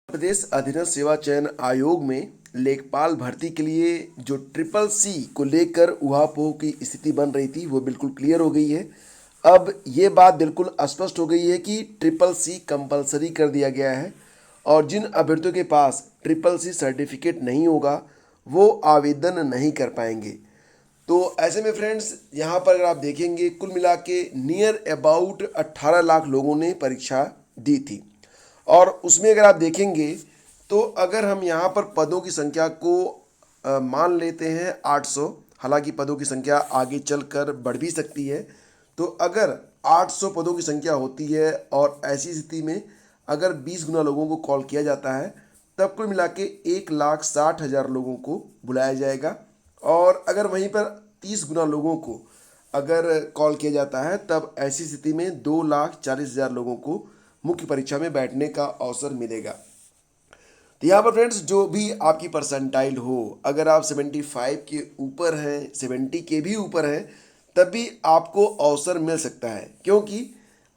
प्रदेश अधीनस्थ सेवा चयन आयोग में लेखपाल भर्ती के लिए जो ट्रिपल सी को लेकर उहापोह की स्थिति बन रही थी वो बिल्कुल क्लियर हो गई है। अब ये बात बिल्कुल स्पष्ट हो गई है कि ट्रिपल सी कंपलसरी कर दिया गया है और जिन अभ्यर्थियों के पास ट्रिपल सी सर्टिफिकेट नहीं होगा वो आवेदन नहीं कर पाएंगे। तो ऐसे में फ्रेंड्स यहाँ पर अगर आप देखेंगे कुल मिला के नियर अबाउट 18 लाख लोगों ने परीक्षा दी थी और उसमें अगर आप देखेंगे तो अगर हम यहाँ पर पदों की संख्या को मान लेते हैं 800, हालांकि पदों की संख्या आगे चलकर बढ़ भी सकती है। तो अगर 800 पदों की संख्या होती है और ऐसी स्थिति में अगर 20 गुना लोगों को कॉल किया जाता है तब कुल मिला के 1,60,000 लोगों को बुलाया जाएगा और अगर वहीं पर 30 गुना लोगों को अगर कॉल किया जाता है तब ऐसी स्थिति में 2,40,000 लोगों को मुख्य परीक्षा में बैठने का अवसर मिलेगा। तो यहाँ पर फ्रेंड्स जो भी आपकी परसेंटाइल हो, अगर आप 75 के ऊपर हैं, 70 के भी ऊपर हैं, तब भी आपको अवसर मिल सकता है। क्योंकि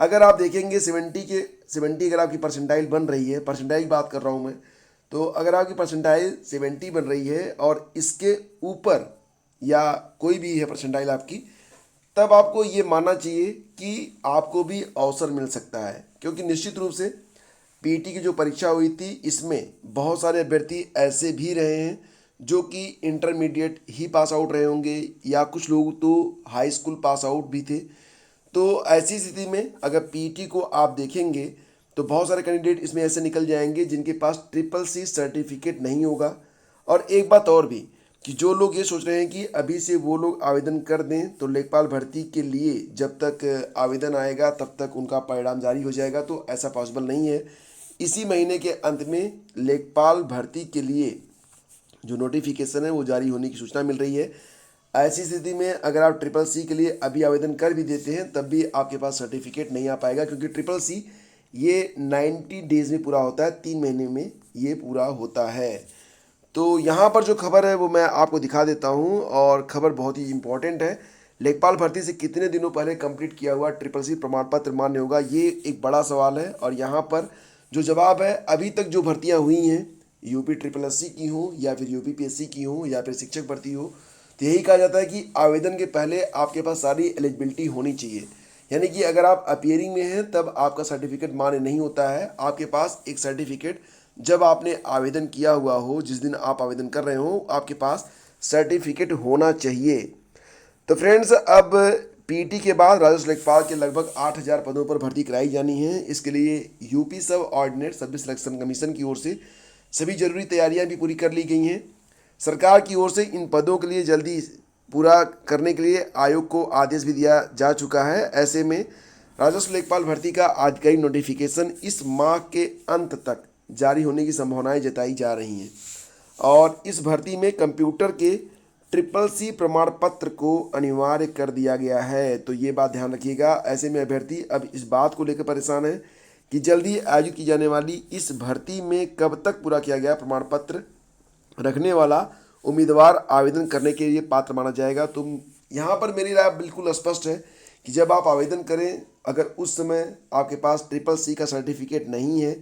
अगर आप देखेंगे 70 अगर आपकी परसेंटाइल बन रही है, परसेंटाइल की बात कर रहा हूँ मैं, तो अगर आपकी परसेंटाइल 70 बन रही है और इसके ऊपर या कोई भी है परसेंटाइल आपकी, तब आपको ये मानना चाहिए कि आपको भी अवसर मिल सकता है। क्योंकि निश्चित रूप से पीटी की जो परीक्षा हुई थी इसमें बहुत सारे अभ्यर्थी ऐसे भी रहे हैं जो कि इंटरमीडिएट ही पास आउट रहे होंगे या कुछ लोग तो हाई स्कूल पास आउट भी थे। तो ऐसी स्थिति में अगर पीटी को आप देखेंगे तो बहुत सारे कैंडिडेट इसमें ऐसे निकल जाएंगे जिनके पास ट्रिपल सी सर्टिफिकेट नहीं होगा। और एक बात और भी कि जो लोग ये सोच रहे हैं कि अभी से वो लोग आवेदन कर दें तो लेखपाल भर्ती के लिए जब तक आवेदन आएगा तब तक उनका परिणाम जारी हो जाएगा, तो ऐसा पॉसिबल नहीं है। इसी महीने के अंत में लेखपाल भर्ती के लिए जो नोटिफिकेशन है वो जारी होने की सूचना मिल रही है। ऐसी स्थिति में अगर आप ट्रिपल सी के लिए अभी आवेदन कर भी देते हैं तब भी आपके पास सर्टिफिकेट नहीं आ पाएगा, क्योंकि ट्रिपल सी ये 90 डेज में पूरा होता है, 3 महीने में ये पूरा होता है। तो यहाँ पर जो खबर है वो मैं आपको दिखा देता हूँ और खबर बहुत ही इंपॉर्टेंट है। लेखपाल भर्ती से कितने दिनों पहले कंप्लीट किया हुआ ट्रिपल सी प्रमाण पत्र मान्य होगा, ये एक बड़ा सवाल है। और यहाँ पर जो जवाब है, अभी तक जो भर्तियाँ हुई हैं यूपी ट्रिपल एस सी की हों या फिर यूपी पीएससी की हों या फिर शिक्षक भर्ती हो, तो यही कहा जाता है कि आवेदन के पहले आपके पास सारी एलिजिबिलिटी होनी चाहिए। यानी कि अगर आप अपियरिंग में हैं तब आपका सर्टिफिकेट मान्य नहीं होता है। आपके पास एक सर्टिफिकेट जब आपने आवेदन किया हुआ हो, जिस दिन आप आवेदन कर रहे हो, आपके पास सर्टिफिकेट होना चाहिए। तो फ्रेंड्स अब पीटी के बाद राजस्व लेखपाल के लगभग 8,000 पदों पर भर्ती कराई जानी है। इसके लिए यूपी सब ऑर्डिनेट सर्विस सिलेक्शन कमीशन की ओर से सभी जरूरी तैयारियां भी पूरी कर ली गई हैं। सरकार की ओर से इन पदों के लिए जल्दी पूरा करने के लिए आयोग को आदेश भी दिया जा चुका है। ऐसे में राजस्व लेखपाल भर्ती का आधिकारिक नोटिफिकेशन इस माह के अंत तक जारी होने की संभावनाएं जताई जा रही हैं। और इस भर्ती में कंप्यूटर के ट्रिपल सी प्रमाण पत्र को अनिवार्य कर दिया गया है, तो ये बात ध्यान रखिएगा। ऐसे में अभ्यर्थी अब इस बात को लेकर परेशान है कि जल्दी आयोजित की जाने वाली इस भर्ती में कब तक पूरा किया गया प्रमाण पत्र रखने वाला उम्मीदवार आवेदन करने के लिए पात्र माना जाएगा। तो यहाँ पर मेरी राय बिल्कुल स्पष्ट है कि जब आप आवेदन करें, अगर उस समय आपके पास ट्रिपल सी का सर्टिफिकेट नहीं है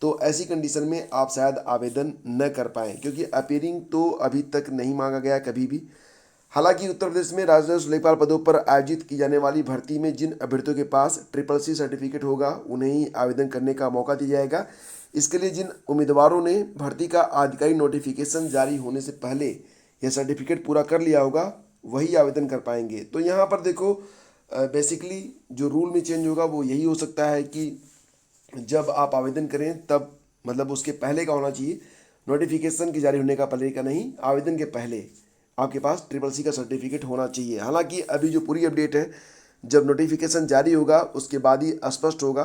तो ऐसी कंडीशन में आप शायद आवेदन न कर पाएँ, क्योंकि अपीयरिंग तो अभी तक नहीं मांगा गया कभी भी। हालांकि उत्तर प्रदेश में राजस्व लेखपाल पदों पर आयोजित की जाने वाली भर्ती में जिन अभ्यर्थियों के पास ट्रिपल सी सर्टिफिकेट होगा उन्हें ही आवेदन करने का मौका दिया जाएगा। इसके लिए जिन उम्मीदवारों ने भर्ती का आधिकारिक नोटिफिकेशन जारी होने से पहले यह सर्टिफिकेट पूरा कर लिया होगा वही आवेदन कर पाएंगे। तो यहाँ पर देखो, बेसिकली जो रूल में चेंज होगा वो यही हो सकता है कि जब आप आवेदन करें तब मतलब उसके पहले का होना चाहिए, नोटिफिकेशन के जारी होने का पहले का नहीं, आवेदन के पहले आपके पास ट्रिपल सी का सर्टिफिकेट होना चाहिए। हालांकि अभी जो पूरी अपडेट है, जब नोटिफिकेशन जारी होगा उसके बाद ही स्पष्ट होगा।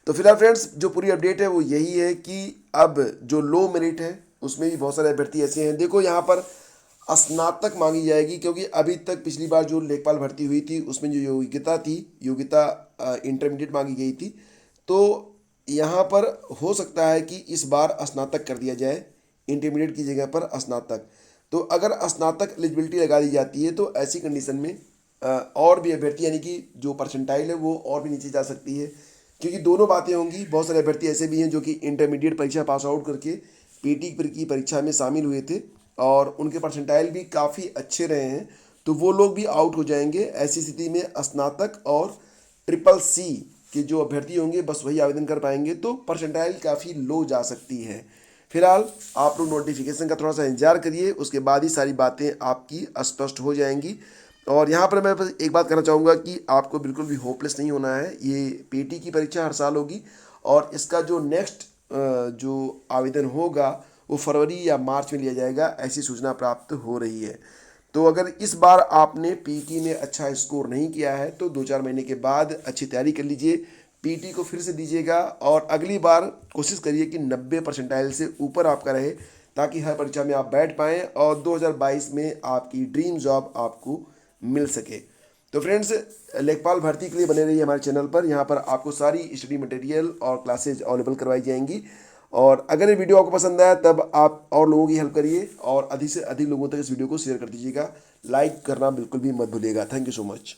तो फिलहाल फ्रेंड्स जो पूरी अपडेट है वो यही है कि अब जो लो मेरिट है उसमें भी बहुत सारे अभ्यर्थी ऐसे हैं। देखो यहाँ पर स्नातक मांगी जाएगी, क्योंकि अभी तक पिछली बार जो लेखपाल भर्ती हुई थी उसमें जो योग्यता थी, योग्यता इंटरमीडिएट मांगी गई थी। तो यहाँ पर हो सकता है कि इस बार स्नातक कर दिया जाए, इंटरमीडिएट की जगह पर स्नातक। तो अगर स्नातक एलिजिबिलिटी लगा दी जाती है तो ऐसी कंडीशन में और भी अभ्यर्थी यानी कि जो परसेंटाइल है वो और भी नीचे जा सकती है। क्योंकि दोनों बातें होंगी। बहुत सारे अभ्यर्थी ऐसे भी हैं जो कि इंटरमीडिएट परीक्षा पास आउट करके पीटी की परीक्षा में शामिल हुए थे और उनके परसेंटाइल भी काफ़ी अच्छे रहे हैं, तो वो लोग भी आउट हो जाएंगे। ऐसी स्थिति में स्नातक और ट्रिपल सी के जो अभ्यर्थी होंगे बस वही आवेदन कर पाएंगे, तो परसेंटाइल काफ़ी लो जा सकती है। फिलहाल आप लोग नोटिफिकेशन का थोड़ा सा इंतजार करिए, उसके बाद ही सारी बातें आपकी स्पष्ट हो जाएंगी। और यहाँ पर मैं बस एक बात कहना चाहूँगा कि आपको बिल्कुल भी होपलेस नहीं होना है। ये पीटी की परीक्षा हर साल होगी और इसका जो नेक्स्ट जो आवेदन होगा वो फरवरी या मार्च में लिया जाएगा, ऐसी सूचना प्राप्त हो रही है। तो अगर इस बार आपने पीटी में अच्छा स्कोर नहीं किया है तो 2-4 महीने के बाद अच्छी तैयारी कर लीजिए, पीटी को फिर से दीजिएगा और अगली बार कोशिश करिए कि 90 परसेंटाइल से ऊपर आपका रहे, ताकि हर परीक्षा में आप बैठ पाएँ और 2022 में आपकी ड्रीम जॉब आपको मिल सके। तो फ्रेंड्स, लेखपाल भर्ती के लिए बने रहिए हमारे चैनल पर। यहाँ पर आपको सारी स्टडी मटेरियल और क्लासेज अवेलेबल करवाई जाएंगी। और अगर ये वीडियो आपको पसंद आया तब आप और लोगों की हेल्प करिए और अधिक से अधिक लोगों तक इस वीडियो को शेयर कर दीजिएगा। लाइक करना बिल्कुल भी मत भूलिएगा। Thank you so much.